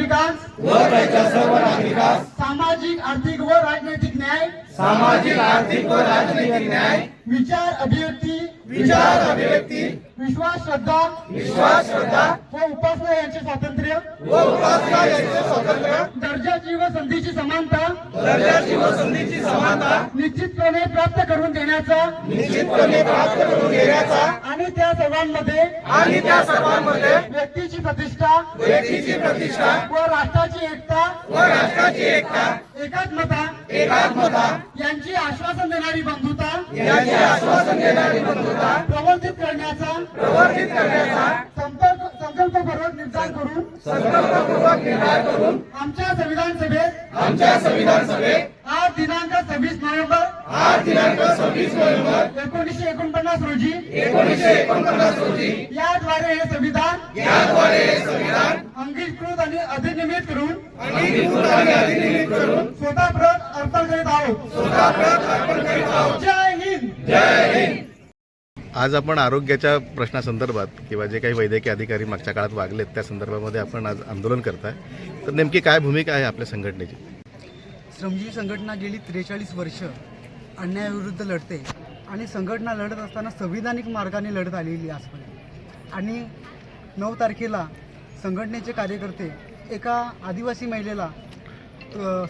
नागरिकांस सामाजिक आर्थिक व राजनैतिक न्याय विचार अभिव्यक्ती विश्वास श्रद्धा व उपासना यांचे स्वातंत्र्य दर्जाची व संधीची समानता निश्चितपणे प्राप्त करून देण्याचा आणि त्या सर्वांमध्ये व्यक्तीची प्रतिष्ठा व राष्ट्राची एकता एकात्मता यांची आश्वासन देणारी बंधुता प्रवर्धित करण्याचा संकल्पपूर्वक निर्धार करून आमच्या संविधान सभेत आज दिनांक 26 नोव्हेंबर 1949 रोजी याद्वारे हे संविधान अंगीकृत आणि अधिनियमित करून स्वतः प्रत अर्पण करीत आहोत. जय हिंद. आज आपण आरोग्याच्या प्रश्नासंदर्भात किंवा जे काही वैद्यकीय अधिकारी मागच्या काळात वागलेत त्या संदर्भामध्ये आपण आज आंदोलन करताय. तर नेमकी काय भूमिका आहे आपल्या संघटनेची? श्रमजीवी संघटना गेली 43 वर्ष अन्यायाविरुद्ध लढते आणि संघटना लढत असताना संविधानिक मार्गाने लढत आलेली आजपर्यंत. आणि 9 तारखेला संघटनेचे कार्यकर्ते एका आदिवासी महिलेला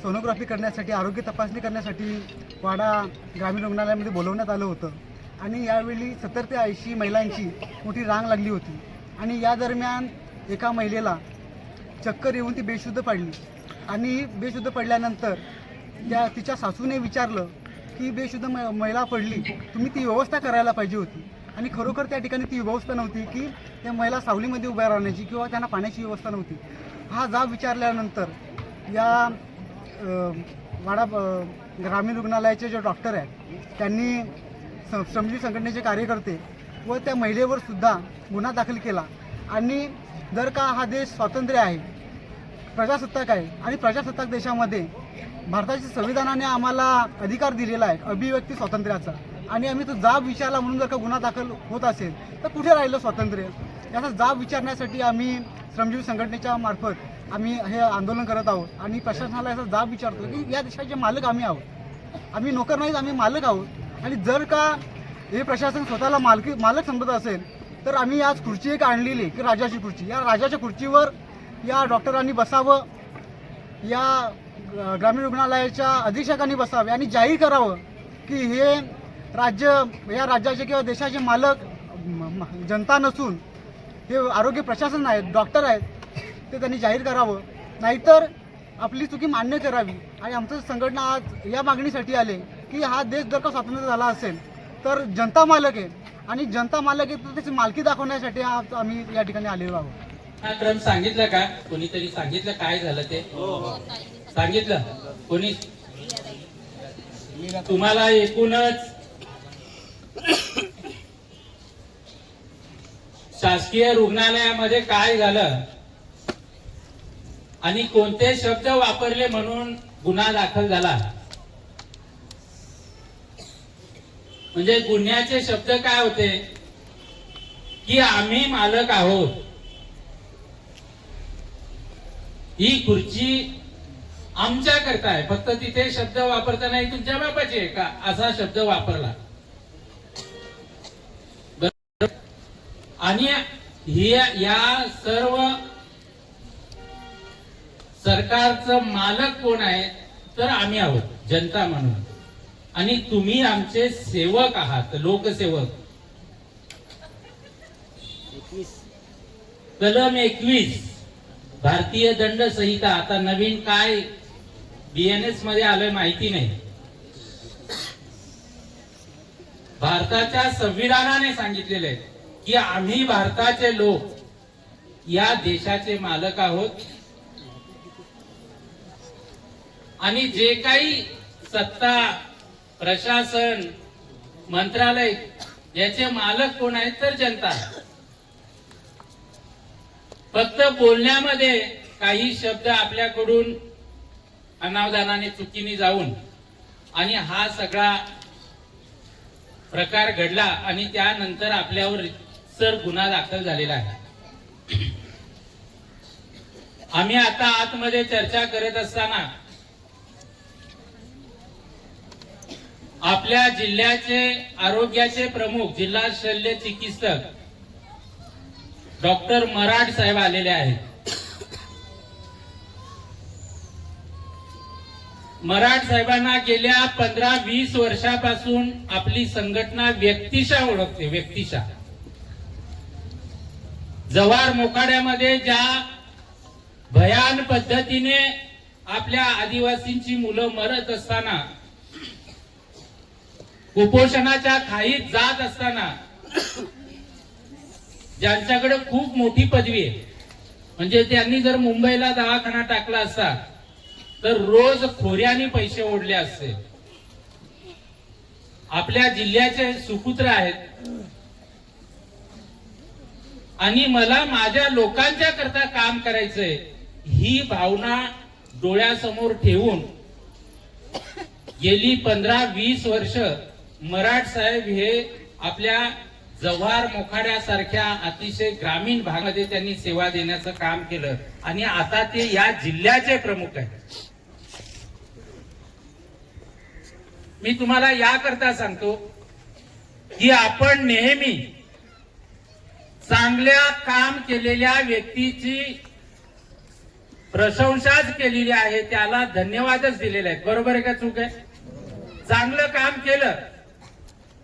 सोनोग्राफी करण्यासाठी, आरोग्य तपासणी करण्यासाठी वाडा ग्रामीण रुग्णालयामध्ये बोलवण्यात आलं होतं. आणि यावेळी 70 ते 80 महिलांची मोठी रांग लागली होती. आणि या दरम्यान एका महिलेला चक्कर येऊन ती बेशुद्ध पडली. आणि बेशुद्ध पडल्यानंतर तिच्या सासूने विचारलं की बेशुद्ध महिला पडली, तुम्ही ती व्यवस्था करायला पाहिजे होती. आणि खरोखर त्या ठिकाणी ती व्यवस्था नव्हती की त्या महिला सावलीमध्ये उभ्या राहण्याची किंवा त्यांना पाण्याची व्यवस्था नव्हती. हा जाब विचारल्यानंतर या वाडा ग्रामीण रुग्णालयाचे जे डॉक्टर आहेत त्यांनी श्रमजीवी संघटनेचे कार्यकर्ते व त्या महिलेवर सुद्धा गुन्हा दाखल केला. आणि जर का हा देश स्वातंत्र्य आहे, प्रजासत्ताक आहे आणि प्रजासत्ताक देशामध्ये भारताच्या संविधानाने आम्हाला अधिकार दिलेला आहे अभिव्यक्ती स्वातंत्र्याचा, आणि आम्ही तो जाब विचारला म्हणून जर का गुन्हा दाखल होत असेल तर कुठे राहिलं स्वातंत्र्य? याचा जाब विचारण्यासाठी आम्ही श्रमजीवी संघटनेच्या मार्फत आम्ही हे आंदोलन करत आहोत. आणि प्रशासनाला याचा जाब विचारतो की या देशाचे मालक आम्ही आहोत, आम्ही नोकर नाहीत, आम्ही मालक आहोत. आणि जर का हे प्रशासन स्वतःला मालक समजत असेल तर आम्ही आज खुर्ची एक आणलेली की राजाची खुर्ची, या राजाच्या खुर्चीवर या डॉक्टरांनी बसावं, या ग्रामीण रुग्णालयाच्या अधीक्षकांनी बसावे आणि जाहीर करावं की हे राज्य, या राज्याचे किंवा देशाचे मालक जनता नसून हे आरोग्य प्रशासन आहेत, डॉक्टर आहेत, ते त्यांनी जाहीर करावं. नाहीतर आपली चुकी मान्य करावी. आणि आमचं संघटना आज या मागणीसाठी आले की हा देश जर का स्वातंत्र्य झाला असेल तर जनता मालक आहे, आणि जनता मालक आहे तर त्याची मालकी दाखवण्यासाठी आम्ही या ठिकाणी आलेलो आहोत. हा क्रम सांगितलं का? कोणीतरी सांगितलं काय झालं ते? सांगितलं कोणी? तुम्हाला एकूणच शासकीय रुग्णालयामध्ये काय झालं आणि कोणते शब्द वापरले म्हणून गुन्हा दाखल झाला, म्हणजे गुन्ह्याचे शब्द काय होते की आम्ही मालक आहोत, ही खुर्ची आमच्या करता आहे, फक्त तिथे शब्द वापरता नाही तुमच्या बापाची आहे का असा शब्द वापरला. आणि या सर्व सरकारचं मालक कोण आहे तर आम्ही आहोत, जनता म्हणून. आणि तुम्ही आमचे सेवक आहात, लोकसेवक. कलम 21 भारतीय दंड संहिता, आता नवीन काय BNS मध्ये आलंय माहिती नाही, भारताच्या संविधानाने सांगितलेले आहे की आम्ही भारताचे लोक या देशाचे मालक आहोत. आणि जे काही सत्ता, प्रशासन, मंत्रालय याचे मालक कोण आहेत तर जनता. फक्त बोलण्यामध्ये काही शब्द आपल्याकडून अनावधानाने चुकीने जाऊन आणि हा सगळा प्रकार घडला आणि त्यानंतर आपल्यावर सर गुन्हा दाखल झालेला आहे. आम्ही आता आतमध्ये चर्चा करत असताना आपल्या जिल्ह्याचे आरोग्याचे प्रमुख जिल्हा शल्य चिकित्सक डॉक्टर मराठ साहेब आलेले आहेत. मराठ साहेबांना गेल्या 15-20 वर्षापासून आपली संघटना व्यक्तिशः ओळखते. व्यक्तिशः जव्हार मोखाड्यामध्ये ज्या भयान पद्धतीने आपल्या आदिवासींची मुलं मरत असताना, कुपोषणाच्या खाईत जात असताना, ज्यांच्याकडे खूप मोठी पदवी आहे, म्हणजे त्यांनी जर मुंबईला दवाखाना टाकला असता तर रोज खोऱ्याने पैसे ओढले असते. आपल्या जिल्ह्याचे सुपुत्र आहेत आणि मला माझ्या लोकांच्या करता काम करायचंय ही भावना डोळ्यासमोर ठेवून गेली 15-20 वर्ष मराठ साहेब हे आपल्या जव्हार मोखाड्यासारख्या अतिशय ग्रामीण भागामध्ये त्यांनी सेवा देण्याचं काम केलं आणि आता ते या जिल्ह्याचे प्रमुख आहेत. मी तुम्हाला याकरता सांगतो की आपण नेहमी चांगल्या काम केलेल्या व्यक्तीची प्रशंसाच केलेली आहे, त्याला धन्यवादच दिलेले आहेत. बरोबर आहे का चूक आहे? चांगलं काम केलं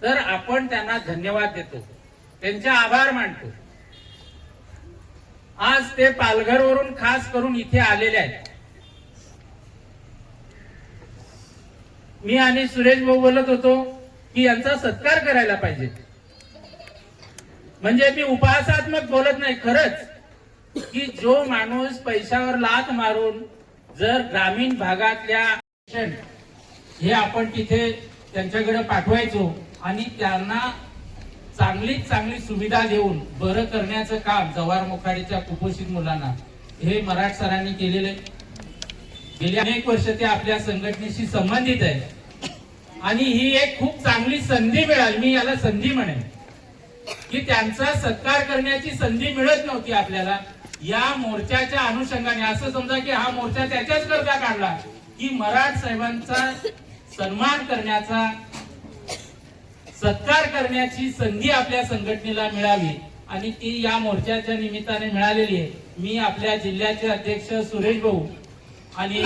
तर आपण त्यांना धन्यवाद देतो, त्यांचे आभार मानतो. आज ते पालघरवरून खास करून इथे आलेले आहेत. मी आणि सुरेश भाऊ बोलत होतो की यांचा सत्कार करायला पाहिजे. म्हणजे मी उपहासात्मक बोलत नाही, खरंच की जो माणूस पैशावर लाथ मारून जर ग्रामीण भागातल्या हे आपण तिथे त्यांच्याकडे पाठवायचो आणि त्यांना चांगलीच चांगली सुविधा देऊन बरं करण्याचं काम जव्हार मोखाडीच्या कुपोषित मुलांना हे मराठ सरांनी केलेले. गेली अनेक वर्ष ते आपल्या संघटनेशी संबंधित आहे आणि ही एक खूप चांगली संधी मिळाली. मी याला संधी म्हणेन की त्यांचा सत्कार करण्याची संधी मिळत नव्हती आपल्याला. या मोर्चाच्या अनुषंगाने असं समजा की हा मोर्चा त्याच्याच करता काढला की मराठ साहेबांचा सन्मान करण्याचा, सत्कार करण्याची संधी आपल्या संघटनेला मिळावी आणि ती या मोर्चाच्या निमित्ताने मिळालेली आहे. मी आपल्या जिल्ह्याचे अध्यक्ष सुरेश भाऊ आणि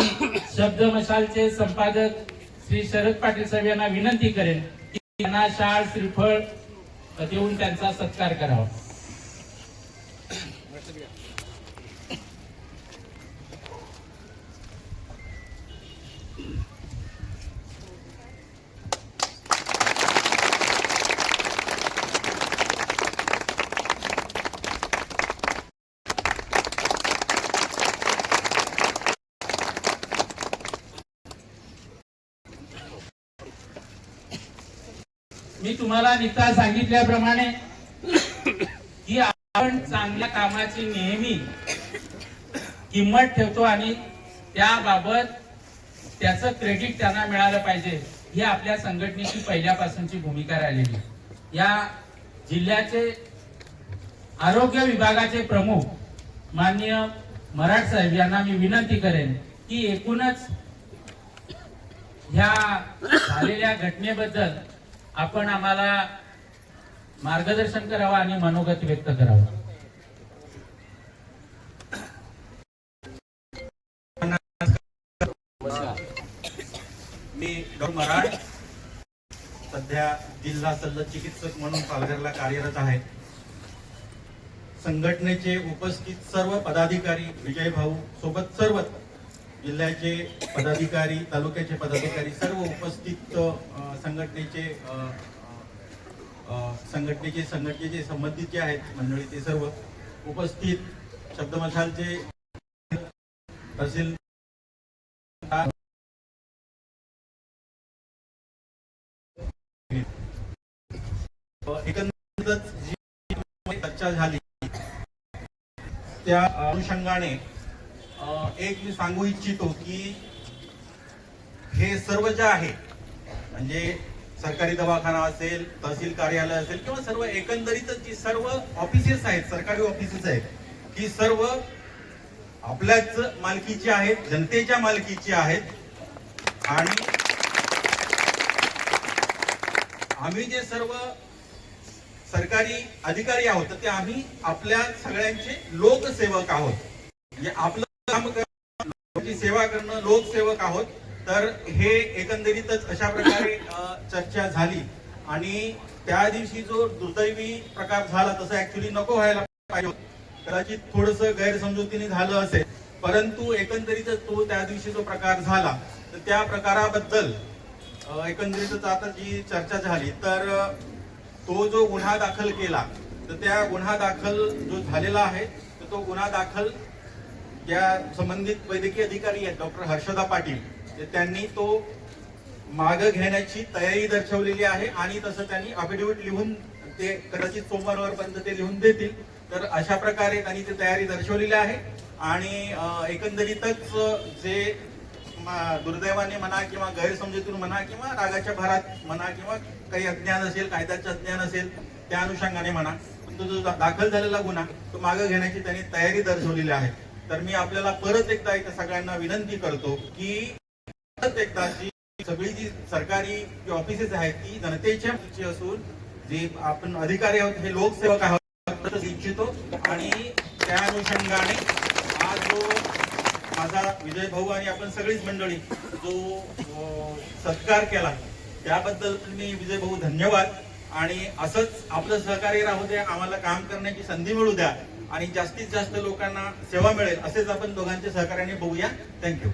शब्द मशालचे संपादक श्री शरद पाटील साहेब यांना विनंती करेन की त्यांना शाळ श्रीफळ देऊन त्यांचा सत्कार करावा. मी तुम्हाला निकाल सांगितल्याप्रमाणे की आपण चांगल्या कामाची नेहमी किंमत ठेवतो आणि त्याबाबत त्याचं क्रेडिट त्यांना मिळालं पाहिजे, ही आपल्या संघटनेची पहिल्यापासूनची भूमिका राहिलेली. या जिल्ह्याचे आरोग्य विभागाचे प्रमुख माननीय मराठ साहेब यांना मी विनंती करेन की एकूणच ह्या झालेल्या घटनेबद्दल आपण आम्हाला मार्गदर्शन करावं आणि मनोगत व्यक्त करावं. मी डॉ. मराठ सध्या जिल्हा शल्य चिकित्सक म्हणून पालघरला कार्यरत आहे. संघटनेचे उपस्थित सर्व पदाधिकारी, विजय भाऊ सोबत सर्व जिल्ह्याचे पदाधिकारी, तालुक्याचे पदाधिकारी, सर्व उपस्थित संघटनेचे संबंधित जे आहेत मंडळी ते सर्व उपस्थित, शब्दमशालचे तहसील एकंदरीतच जी चर्चा झाली त्या अनुषंगाने एक मी सांगू इच्छितो की हे सर्व जे आहे म्हणजे सरकारी दवाखाना असेल, तहसील कार्यालय असेल किंवा सर्व एकंदरीतच जी सर्व ऑफिसेस आहेत, सरकारी ऑफिसेस आहेत, ही सर्व आपल्याच मालकीची आहेत, जनतेच्या मालकीची आहेत. आणि आम्ही जे सर्व सरकारी अधिकारी आहोत तर ते आम्ही आपल्या सगळ्यांचे लोकसेवक आहोत. म्हणजे आपलं काम करणं, लोकांची सेवा करणं, लोकसेवक आहोत. तर हे एकंदरीतच अशा प्रकारे चर्चा झाली. आणि त्या दिवशी जो दुर्दैवी प्रकार झाला तसं ऍक्च्युली नको व्हायला पाहिजे, कदाचित थोडस गैरसमजुतीने झालं असेल, परंतु एकंदरीतच तो त्या दिवशी जो प्रकार झाला तर त्या प्रकाराबद्दल एकंदरीतच आता जी चर्चा झाली तर तो जो गुन्हा दाखल केला तर त्या गुन्हा दाखल जो झालेला आहे तर तो गुन्हा दाखल ज्या संबंधित वैद्यकीय अधिकारी आहेत डॉक्टर हर्षदा पाटील त्यांनी तो मागे घेण्याची तयारी दर्शवलेली आहे. आणि तसं त्यांनी अफिडेव्हिट लिहून ते कदाचित सोमवारपर्यंत ते लिहून देतील. तर अशा प्रकारे त्यांनी ते तयारी दर्शवलेली आहे. आणि एकंदरीतच जे दुर्दैवाने म्हणा किंवा गैरसमजुतीतून म्हणा किंवा रागाच्या भरात म्हणा किंवा काही अज्ञान असेल, कायद्याचं अज्ञान असेल त्या अनुषंगाने म्हणा, पण तो जो दाखल झालेला गुन्हा तो मागे घेण्याची त्यांनी तयारी दर्शवलेली आहे. तर मी आपल्याला परत एकदा इथं सगळ्यांना विनंती करतो की परत एकदा सगळी जी सरकारी ऑफिसेस आहेत ती जनतेच्या असून जे आपण अधिकारी आहोत हे लोकसेवक आहोत इच्छितो. आणि त्या अनुषंगाने आज जो माझा विजय भाऊ आणि आपण सगळीच मंडळी जो सत्कार केला त्याबद्दल मी विजय भाऊ धन्यवाद. आणि असंच आपलं सहकार्य राहू द्या, आम्हाला काम करण्याची संधी मिळू द्या आणि जास्तीत जास्त लोकांना सेवा मिळेल असेच आपण दोघांच्या सहकार्याने बघूया. थँक्यू.